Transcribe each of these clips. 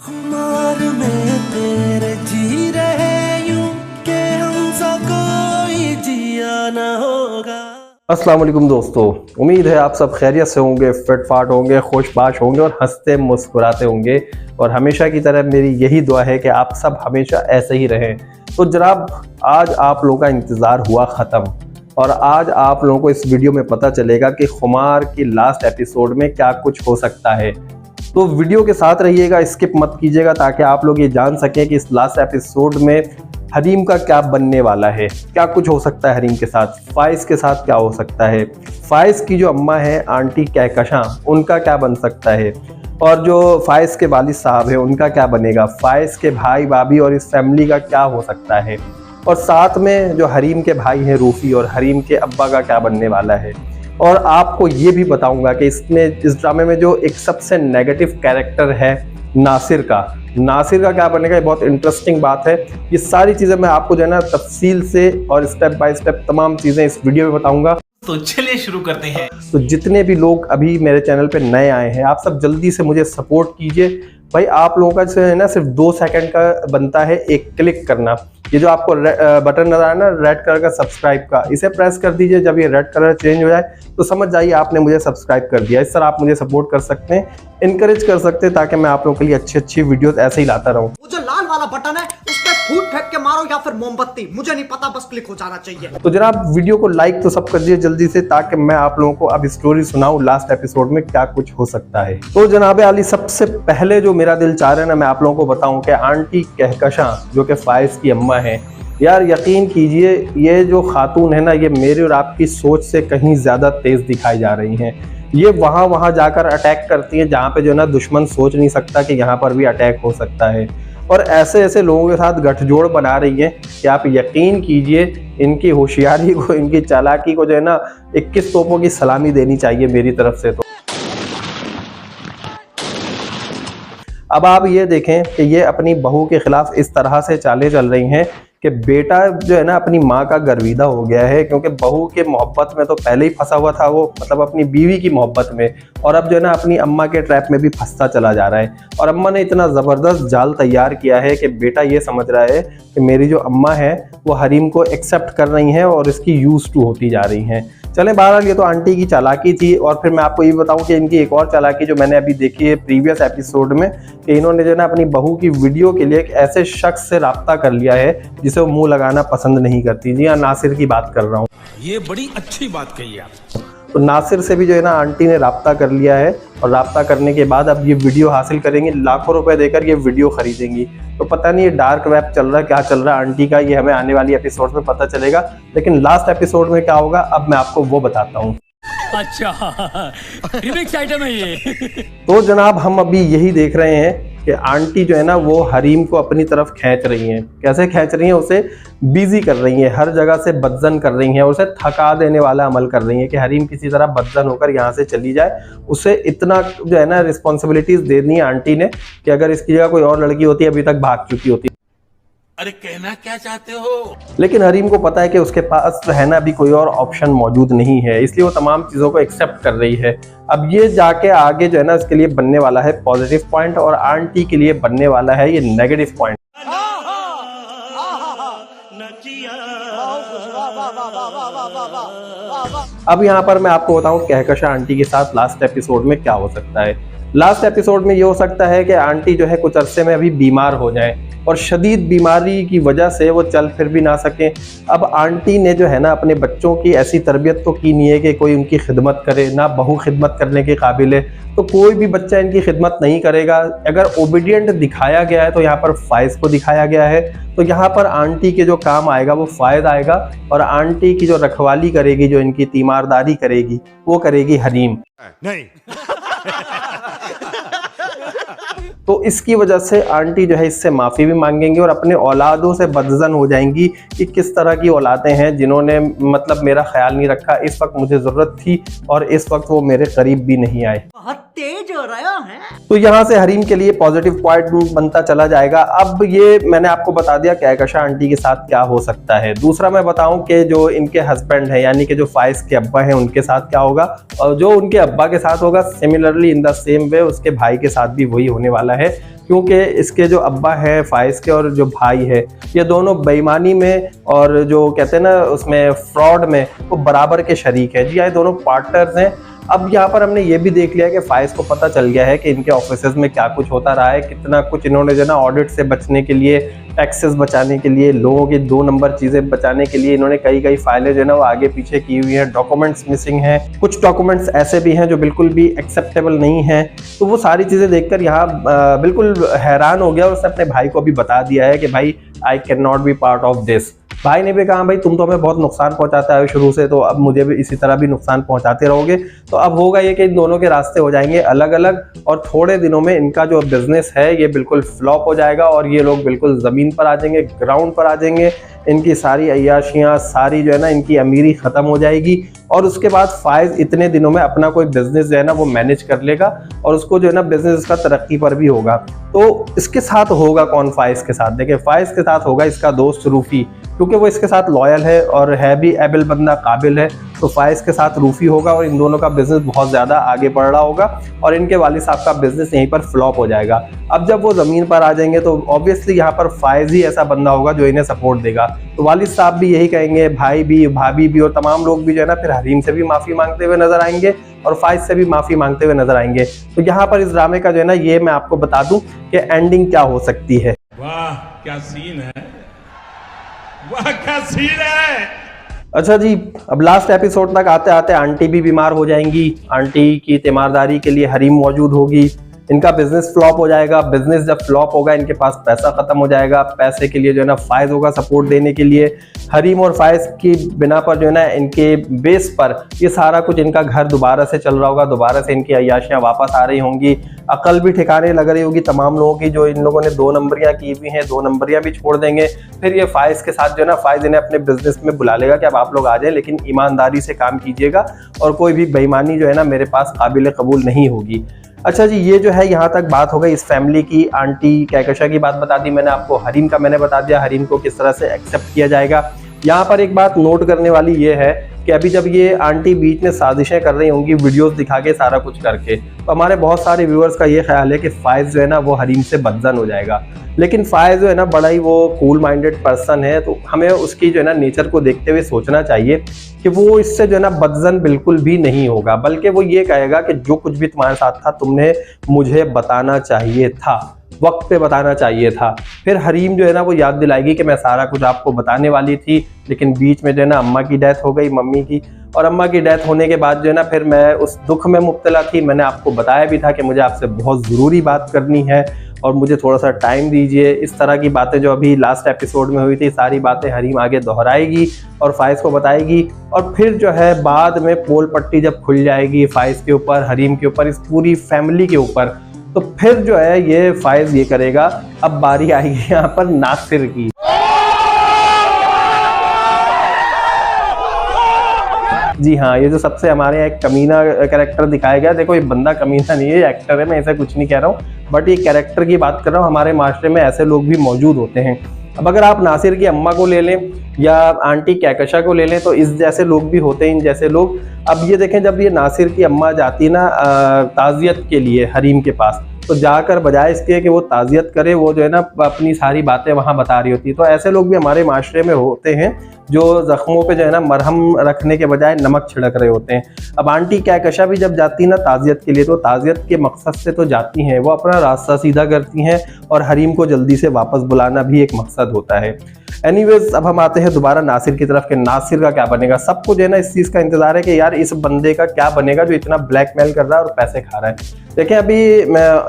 खुमार में तेरे जी रहे यूं के हमसा कोई जिया ना होगा। अस्सलाम वालेकुम दोस्तों, उम्मीद है आप सब खैरियत से होंगे, फिट फाट होंगे, खुशबाश होंगे और हंसते मुस्कुराते होंगे। और हमेशा की तरह मेरी यही दुआ है कि आप सब हमेशा ऐसे ही रहें। तो जनाब, आज आप लोगों का इंतज़ार हुआ ख़त्म और आज आप लोगों को इस वीडियो में पता चलेगा कि खुमार की लास्ट एपिसोड में क्या कुछ हो सकता है। तो वीडियो के साथ रहिएगा, स्किप मत कीजिएगा ताकि आप लोग ये जान सकें कि इस लास्ट एपिसोड में हरीम का क्या बनने वाला है, क्या कुछ हो सकता है हरीम के साथ, फाइज के साथ क्या हो सकता है, फाइज की जो अम्मा है आंटी कहकशां, उनका क्या बन सकता है, और जो फाइज के वालिद साहब है उनका क्या बनेगा, फाइज के भाई भाभी और इस फैमिली का क्या हो सकता है, और साथ में जो हरीम के भाई हैं रूफी और हरीम के अब्बा का क्या बनने वाला है। और आपको ये भी बताऊंगा कि इस ड्रामे में जो एक सबसे नेगेटिव कैरेक्टर है नासिर का क्या बनेगा। ये बहुत इंटरेस्टिंग बात है। ये सारी चीज़ें मैं आपको जो है ना तफसील से और स्टेप बाय स्टेप तमाम चीज़ें इस वीडियो में बताऊंगा। तो चलिए शुरू करते हैं। तो जितने भी लोग अभी मेरे चैनल पे नए आए हैं, आप सब जल्दी से मुझे सपोर्ट कीजिए भाई। आप लोगों का जो है ना सिर्फ 2 सेकंड का बनता है एक क्लिक करना। ये जो आपको बटन नजर आया ना रेड कलर का सब्सक्राइब का, इसे प्रेस कर दीजिए। जब ये रेड कलर चेंज हो जाए तो समझ जाइए आपने मुझे सब्सक्राइब कर दिया। इस तरह आप मुझे सपोर्ट कर सकते हैं, इनकरेज कर सकते हैं ताकि मैं आप लोगों के लिए अच्छी अच्छी वीडियोस ऐसे ही लाता रहूं। वो जो लाल वाला बटन है उस पर फूट फेंक के मारो या फिर मोमबत्ती, मुझे नहीं पता, बस क्लिक हो जाना चाहिए। तो जनाब वीडियो को लाइक तो सब कर दिए जल्दी से ताकि मैं आप लोगों को अब स्टोरी सुनाऊं लास्ट एपिसोड में क्या कुछ हो सकता है। तो जनाब आली, सबसे पहले जो मेरा दिल चाह रहा है ना मैं आप लोगों को बताऊं कि आंटी कहकशां जो कि फाइज की अम्मा है, यार यकीन कीजिए ये जो खातून है ना ये मेरी और आपकी सोच से कहीं ज़्यादा तेज़ दिखाई जा रही हैं। ये वहाँ जाकर अटैक करती हैं जहाँ पे जो है ना दुश्मन सोच नहीं सकता कि यहाँ पर भी अटैक हो सकता है। और ऐसे ऐसे लोगों के साथ गठजोड़ बना रही हैं कि आप यकीन कीजिए इनकी होशियारी को, इनकी चालाकी को जो है ना 21 तोपों की सलामी देनी चाहिए मेरी तरफ से। तो अब आप ये देखें कि ये अपनी बहू के खिलाफ इस तरह से चालें चल रही हैं कि बेटा जो है ना अपनी माँ का गर्विदा हो गया है, क्योंकि बहू के मोहब्बत में तो पहले ही फंसा हुआ था वो, मतलब अपनी बीवी की मोहब्बत में, और अब जो है ना अपनी अम्मा के ट्रैप में भी फंसता चला जा रहा है। और अम्मा ने इतना ज़बरदस्त जाल तैयार किया है कि बेटा ये समझ रहा है कि मेरी जो अम्मा है वो हरीम को एक्सेप्ट कर रही हैं और इसकी यूज टू होती जा रही हैं। चलें, बहरहाल ये तो आंटी की चालाकी थी। और फिर मैं आपको ये बताऊं कि इनकी एक और चालाकी जो मैंने अभी देखी है प्रीवियस एपिसोड में, कि इन्होंने जो ना अपनी बहू की वीडियो के लिए एक ऐसे शख्स से राब्ता कर लिया है जिसे वो मुंह लगाना पसंद नहीं करती। जी हाँ, नासिर की बात कर रहा हूँ। ये बड़ी अच्छी बात कही आप। तो नासिर से भी जो है ना आंटी ने राब्ता कर लिया है और राब्ता करने के बाद अब ये वीडियो हासिल करेंगी, लाखों रुपए देकर ये वीडियो खरीदेंगी। तो पता नहीं ये डार्क वेब चल रहा है, क्या चल रहा है आंटी का, ये हमें आने वाली एपिसोड में पता चलेगा। लेकिन लास्ट एपिसोड में क्या होगा अब मैं आपको वो बताता हूँ। अच्छा, रिमिक्स आइटम है ये। तो जनाब हम अभी यही देख रहे हैं कि आंटी जो है ना वो हरीम को अपनी तरफ खींच रही हैं। कैसे खींच रही हैं? उसे बिजी कर रही हैं, हर जगह से बदजन कर रही हैं, उसे थका देने वाला अमल कर रही हैं कि हरीम किसी तरह बदजन होकर यहाँ से चली जाए। उसे इतना जो है ना रिस्पॉन्सिबिलिटीज दे दी आंटी ने कि अगर इसकी जगह कोई और लड़की होती अभी तक भाग चुकी होती। अरे कहना क्या चाहते हो? लेकिन हरीम को पता है कि उसके पास जो है ना अभी कोई और ऑप्शन मौजूद नहीं है, इसलिए वो तमाम चीज़ों को एक्सेप्ट कर रही है। अब ये जाके आगे जो है ना इसके लिए बनने वाला है पॉजिटिव पॉइंट और आंटी के लिए बनने वाला है ये नेगेटिव पॉइंट। अब यहाँ पर मैं आपको बताऊं कहकशां आंटी के साथ लास्ट एपिसोड में क्या हो सकता है। लास्ट एपिसोड में ये हो सकता है कि आंटी जो है कुछ अरसे में अभी बीमार हो जाए और शदीद बीमारी की वजह से वो चल फिर भी ना सके। अब आंटी ने जो है ना अपने बच्चों की ऐसी तरबियत तो की नहीं है कि कोई उनकी खिदमत करे, ना बहू खिदमत करने के काबिल है, तो कोई भी बच्चा इनकी खिदमत नहीं करेगा। अगर ओबीडियंट दिखाया गया है तो यहाँ पर फाइज को दिखाया गया है, तो यहाँ पर आंटी के जो काम आएगा वो फायदा आएगा और आंटी की जो रखवाली करेगी, जो इनकी तीमारदारी करेगी, वो करेगी हरीम। नहीं। तो इसकी वजह से आंटी जो है इससे माफ़ी भी मांगेंगी और अपने औलादों से बदजन हो जाएंगी कि किस तरह की औलादें हैं जिन्होंने मतलब मेरा ख्याल नहीं रखा, इस वक्त मुझे ज़रूरत थी और इस वक्त वो मेरे करीब भी नहीं आए। बहुत तेज हो रहा है। तो यहाँ से हरीम के लिए पॉजिटिव पॉइंट बनता चला जाएगा। अब ये मैंने आपको बता दिया कहकशां आंटी के साथ क्या हो सकता है। दूसरा मैं बताऊं कि जो इनके हस्बैंड है यानी कि जो फाइज के अब्बा हैं उनके साथ क्या होगा, और जो उनके अब्बा के साथ होगा similarly in the same way उसके भाई के साथ भी वही होने वाला वाला है, क्योंकि इसके जो अब्बा है फाइज के और जो भाई है, ये दोनों बेईमानी में और जो कहते हैं ना उसमें फ्रॉड में वो बराबर के शरीक है। जी हाँ, ये दोनों पार्टनर्स हैं। अब यहाँ पर हमने ये भी देख लिया कि फाइज को पता चल गया है कि इनके ऑफिसेज में क्या कुछ होता रहा है, कितना कुछ इन्होंने जो ना ऑडिट से बचने के लिए, टैक्सेस बचाने के लिए, लोगों की 2 नंबर चीज़ें बचाने के लिए इन्होंने कई फाइलें जो ना वो आगे पीछे की हुई हैं, डॉक्यूमेंट्स मिसिंग हैं, कुछ डॉक्यूमेंट्स ऐसे भी हैं जो बिल्कुल भी एक्सेप्टेबल नहीं हैं। तो वो सारी चीज़ें देखकर यहाँ बिल्कुल हैरान हो गया और उसने अपने भाई को भी बता दिया है कि भाई I can not be part of this. भाई ने भी कहा भाई तुम तो हमें बहुत नुकसान पहुंचाते आए शुरू से, तो अब मुझे भी इसी तरह भी नुकसान पहुंचाते रहोगे। तो अब होगा ये कि इन दोनों के रास्ते हो जाएंगे अलग अलग और थोड़े दिनों में इनका जो बिजनेस है ये बिल्कुल फ्लॉप हो जाएगा और ये लोग बिल्कुल ज़मीन पर आ जाएंगे, ग्राउंड पर आ जाएंगे। इनकी सारी अय्याशियाँ, सारी जो है ना इनकी अमीरी ख़त्म हो जाएगी और उसके बाद फाइज इतने दिनों में अपना कोई बिजनेस जो है ना वो मैनेज कर लेगा और उसको जो है ना बिजनेस का तरक्की पर भी होगा। तो इसके साथ होगा कौन फाइज के साथ? देखिए, फाइज के साथ होगा इसका दोस्त रूफी, क्योंकि वो इसके साथ लॉयल है और है भी एबल बंदा, काबिल है। तो फाइज के साथ रूफी होगा और इन दोनों का बिजनेस बहुत ज़्यादा आगे बढ़ रहा होगा और इनके वालिद साहब का बिजनेस यहीं पर फ्लॉप हो जाएगा। अब जब वो ज़मीन पर आ जाएंगे तो ऑब्वियसली यहाँ पर फाइज ही ऐसा बंदा होगा जो इन्हें सपोर्ट देगा। तो वालिद साहब भी यही कहेंगे, भाई भी, भाभी भी और तमाम लोग भी जो है ना फिर हरीम से भी माफ़ी मांगते हुए नजर आएंगे और फाइज से भी माफ़ी मांगते हुए नजर आएंगे। तो यहाँ पर इस ड्रामे का जो है ना ये मैं आपको बता दूं कि एंडिंग क्या हो सकती है। वाह क्या सीन है, वाह क्या सीन है। अच्छा जी, अब लास्ट एपिसोड तक आते आते आंटी भी बीमार हो जाएंगी। आंटी की तीमारदारी के लिए हरीम मौजूद होगी। इनका बिजनेस फ्लॉप हो जाएगा। बिजनेस जब फ्लॉप होगा इनके पास पैसा खत्म हो जाएगा। पैसे के लिए जो है ना फाइज होगा सपोर्ट देने के लिए। हरीम और फाइज की बिना पर जो है ना इनके बेस पर ये सारा कुछ इनका घर दोबारा से चल रहा होगा, दोबारा से इनकी अय्याशियाँ वापस आ रही होंगी, अकल भी ठिकाने लग रही होगी तमाम लोगों की। जो इन लोगों ने 2 नंबरियाँ की हुई हैं, 2 नंबरियाँ भी छोड़ देंगे। फिर ये फाइज के साथ जो है ना फाइज इन्हें अपने बिजनेस में बुला लेगा कि अब आप लोग आ जाए, लेकिन ईमानदारी से काम कीजिएगा और कोई भी बेईमानी जो है ना मेरे पास काबिल कबूल नहीं होगी। अच्छा जी, ये जो है यहाँ तक बात हो गई इस फैमिली की। आंटी कहकशा की बात बता दी मैंने आपको, हरीम का मैंने बता दिया, हरीम को किस तरह से एक्सेप्ट किया जाएगा। यहाँ पर एक बात नोट करने वाली ये है कि अभी जब ये आंटी बीच में साजिशें कर रही होंगी वीडियोस दिखा के सारा कुछ करके, तो हमारे बहुत सारे व्यूअर्स का ये ख्याल है कि फाइज जो है ना वो हरीम से बदजन हो जाएगा। लेकिन फाइज जो है ना बड़ा ही वो कूल माइंडेड पर्सन है, तो हमें उसकी जो है ना नेचर को देखते हुए सोचना चाहिए कि वो इससे जो है ना बदजन बिल्कुल भी नहीं होगा, बल्कि वो ये कहेगा कि जो कुछ भी तुम्हारे साथ था तुमने मुझे बताना चाहिए था, वक्त पे बताना चाहिए था। फिर हरीम जो है ना वो याद दिलाएगी कि मैं सारा कुछ आपको बताने वाली थी, लेकिन बीच में जो है ना अम्मा की डेथ हो गई, मम्मी की, और अम्मा की डेथ होने के बाद जो है ना फिर मैं उस दुख में मुब्तला थी। मैंने आपको बताया भी था कि मुझे आपसे बहुत ज़रूरी बात करनी है और मुझे थोड़ा सा टाइम दीजिए। इस तरह की बातें जो अभी लास्ट एपिसोड में हुई थी, सारी बातें हरीम आगे दोहराएगी और फाइज को बताएगी। और फिर जो है बाद में पोल पट्टी जब खुल जाएगी फाइज के ऊपर, हरीम के ऊपर, इस पूरी फैमिली के ऊपर, तो फिर जो है ये फाइज ये करेगा। अब बारी आएगी यहाँ पर नासिर की। जी हाँ, ये जो सबसे हमारे यहाँ एक कमीना कैरेक्टर दिखाया गया, देखो ये बंदा कमीना नहीं है, एक्टर है, मैं ऐसा कुछ नहीं कह रहा हूँ, बट ये कैरेक्टर की बात कर रहा हूँ। हमारे माशरे में ऐसे लोग भी मौजूद होते हैं। अब अगर आप नासिर की अम्मा को ले लें या आंटी कहकशा को ले लें, तो इस जैसे लोग भी होते हैं, इन जैसे लोग। अब ये देखें, जब ये नासिर की अम्मा जाती ना ताज़ियत के लिए हरीम के पास, तो जाकर बजाय इसके कि वो ताज़ियत करे, वो जो है ना अपनी सारी बातें वहाँ बता रही होती है। तो ऐसे लोग भी हमारे माशरे में होते हैं जो ज़ख्मों पे जो है ना मरहम रखने के बजाय नमक छिड़क रहे होते हैं। अब आंटी कहकशा भी जब जाती ना ताज़ियत के लिए, तो ताज़ियत के मकसद से तो जाती हैं, वो अपना रास्ता सीधा करती हैं और हरीम को जल्दी से वापस बुलाना भी एक मकसद होता है। एनीवेज, अब हम आते हैं दोबारा नासिर की तरफ कि नासिर का क्या बनेगा। सबको जो है ना इस चीज़ का इंतजार है कि यार इस बंदे का क्या बनेगा जो इतना ब्लैकमेल कर रहा है और पैसे खा रहा है। देखें, अभी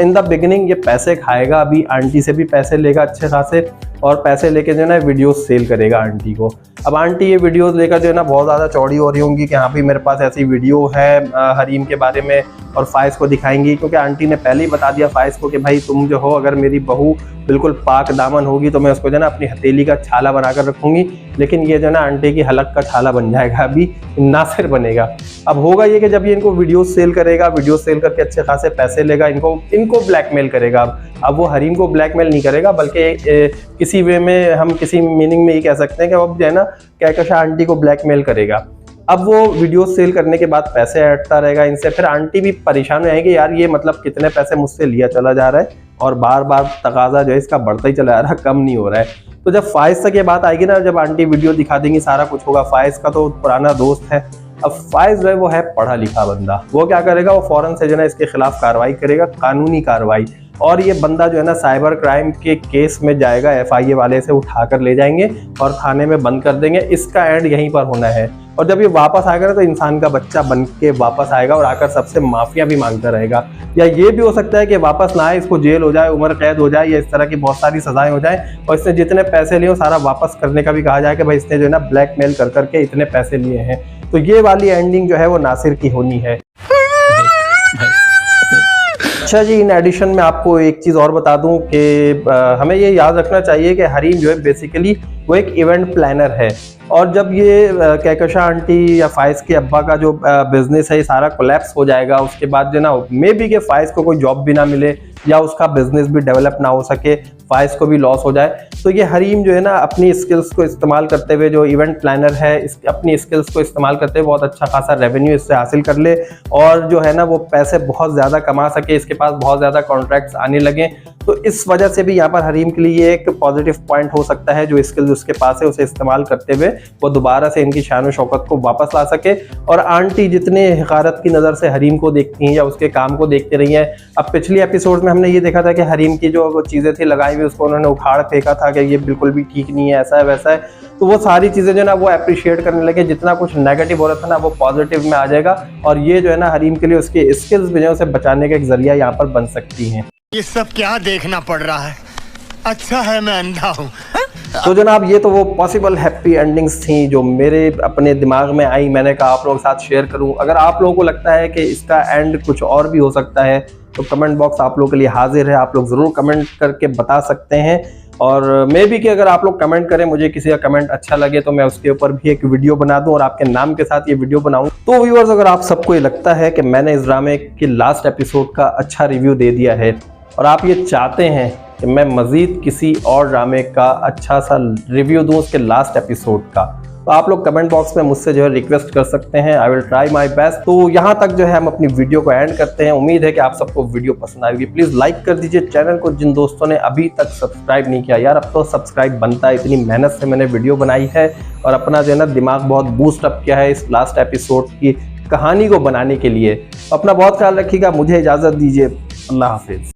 इन द बिगिनिंग ये पैसे खाएगा, अभी आंटी से भी पैसे लेगा अच्छे खासे, और पैसे लेके जो है ना वीडियोस सेल करेगा आंटी को। अब आंटी ये वीडियोस लेकर जो है ना बहुत ज़्यादा चौड़ी हो रही होंगी कि हाँ भाई मेरे पास ऐसी वीडियो है हरीम के बारे में, और फाइज को दिखाएंगी, क्योंकि आंटी ने पहले ही बता दिया फाइज को कि भाई तुम जो हो, अगर मेरी बहू बिल्कुल पाक दामन होगी तो मैं उसको जो है ना अपनी हथेली का छाला बनाकर रखूंगी। लेकिन ये जो है ना आंटी की हलक का छाला बन जाएगा, अभी नासिर बनेगा। अब होगा ये कि जब ये इनको वीडियो सेल करेगा, वीडियो सेल करके अच्छे खासे पैसे लेगा, इनको ब्लैकमेल करेगा। अब वो हरीम को ब्लैकमेल नहीं करेगा, बल्कि किसी वे में, हम किसी मीनिंग में ये कह सकते हैं कि अब जो है ना कहकशा आंटी को ब्लैकमेल करेगा। अब वो वीडियो सेल करने के बाद पैसे हटता रहेगा इनसे, फिर आंटी भी परेशान हो जाएगी, यार ये मतलब कितने पैसे मुझसे लिया चला जा रहा है और बार बार तकाजा जो है इसका बढ़ता ही चला जा रहा है, कम नहीं हो रहा है। तो जब फाइज तक ये बात आएगी ना, जब आंटी वीडियो दिखा देंगी सारा कुछ होगा। फाइज का तो पुराना दोस्त है। अब फाइज जो है वो है पढ़ा लिखा बंदा, वो क्या करेगा, वो फौरन से जो है इसके खिलाफ कार्रवाई करेगा, कानूनी कार्रवाई। और ये बंदा जो है ना साइबर क्राइम के केस में जाएगा, FIA वाले से उठाकर ले जाएंगे और थाने में बंद कर देंगे। इसका एंड यहीं पर होना है। और जब ये वापस आएगा ना तो इंसान का बच्चा बन के वापस आएगा और आकर सबसे माफिया भी मांगता रहेगा। या ये भी हो सकता है कि वापस ना आए, इसको जेल हो जाए, उम्र कैद हो जाए, या इस तरह की बहुत सारी सजाएं हो जाए और इसने जितने पैसे लिए सारा वापस करने का भी कहा जाए कि भाई इसने जो है ना ब्लैकमेल कर करके इतने पैसे लिए हैं। तो ये वाली एंडिंग जो है वो नासिर की होनी है। अच्छा जी, इन एडिशन में आपको एक चीज़ और बता दूं कि हमें ये याद रखना चाहिए कि हरीम जो है बेसिकली वो एक इवेंट प्लानर है। और जब ये कहकशा आंटी या फाइज के अब्बा का जो बिजनेस है ये सारा कोलैप्स हो जाएगा, उसके बाद जो ना मे बी के फाइज को कोई जॉब भी ना मिले या उसका बिजनेस भी डेवलप ना हो सके, फाइज को भी लॉस हो जाए, तो ये हरीम जो है ना अपनी स्किल्स को इस्तेमाल करते हुए, जो इवेंट प्लानर है अपनी स्किल्स को इस्तेमाल करते हुए बहुत अच्छा खासा रेवेन्यू इससे हासिल कर ले और जो है ना वो पैसे बहुत ज़्यादा कमा सके, इसके पास बहुत ज़्यादा कॉन्ट्रैक्ट्स आने लगे। तो इस वजह से भी यहाँ पर हरीम के लिए एक पॉजिटिव पॉइंट हो सकता है, जो स्किल्स उसके पास है उसे इस्तेमाल करते हुए वो दोबारा से इनकी शान और शौकत को वापस ला सके। और आंटी जितने हकारत की नज़र से हरीम को देखती हैं या उसके काम को देखते रही हैं, अब पिछली एपिसोड में हमने ये देखा था कि हरीम की जो वो चीज़ें थी लगाई हुई उसको उन्होंने उखाड़ फेंका था कि ये बिल्कुल भी ठीक नहीं है, ऐसा है वैसा है। तो वो सारी चीज़ें जो ना वो अप्रिशिएट करने लगे, जितना कुछ नेगेटिव हो रहा था ना वो पॉजिटिव में आ जाएगा और ये जो है ना हरीम के लिए उसकी स्किल्स भी जो उसे बचाने का एक जरिया यहाँ पर बन सकती हैं। ये सब क्या देखना पड़ रहा है? अच्छा है मैं अंधा हूँ। तो जनाब ये तो वो पॉसिबल हैप्पी एंडिंग्स थी जो मेरे अपने दिमाग में आई, मैंने कहा आप लोगों के साथ शेयर करूं। अगर आप लोगों को लगता है कि इसका एंड कुछ और भी हो सकता है तो कमेंट बॉक्स आप लोगों के लिए हाजिर है, आप लोग ज़रूर कमेंट करके बता सकते हैं। और मे भी कि अगर आप लोग कमेंट करें, मुझे किसी का कमेंट अच्छा लगे तो मैं उसके ऊपर भी एक वीडियो बना दूं और आपके नाम के साथ ये वीडियो बनाऊं। तो व्यूअर्स, अगर आप सबको ये लगता है कि मैंने इस ड्रामे के लास्ट एपिसोड का अच्छा रिव्यू दे दिया है और आप ये चाहते हैं कि मैं मज़ीद किसी और ड्रामे का अच्छा सा रिव्यू दूं उसके लास्ट एपिसोड का, तो आप लोग कमेंट बॉक्स में मुझसे जो है रिक्वेस्ट कर सकते हैं। I will try my best. तो यहाँ तक जो है हम अपनी वीडियो को एंड करते हैं। उम्मीद है कि आप सबको वीडियो पसंद आएगी। प्लीज़ लाइक कर दीजिए चैनल को, जिन दोस्तों ने अभी तक सब्सक्राइब नहीं किया। यार अब तो सब्सक्राइब बनता है, इतनी मेहनत से मैंने वीडियो बनाई है और अपना जो है ना दिमाग बहुत बूस्ट अप किया है इस लास्ट एपिसोड की कहानी को बनाने के लिए। अपना बहुत ख्याल रखिएगा, मुझे इजाज़त दीजिए, अल्लाह हाफिज़।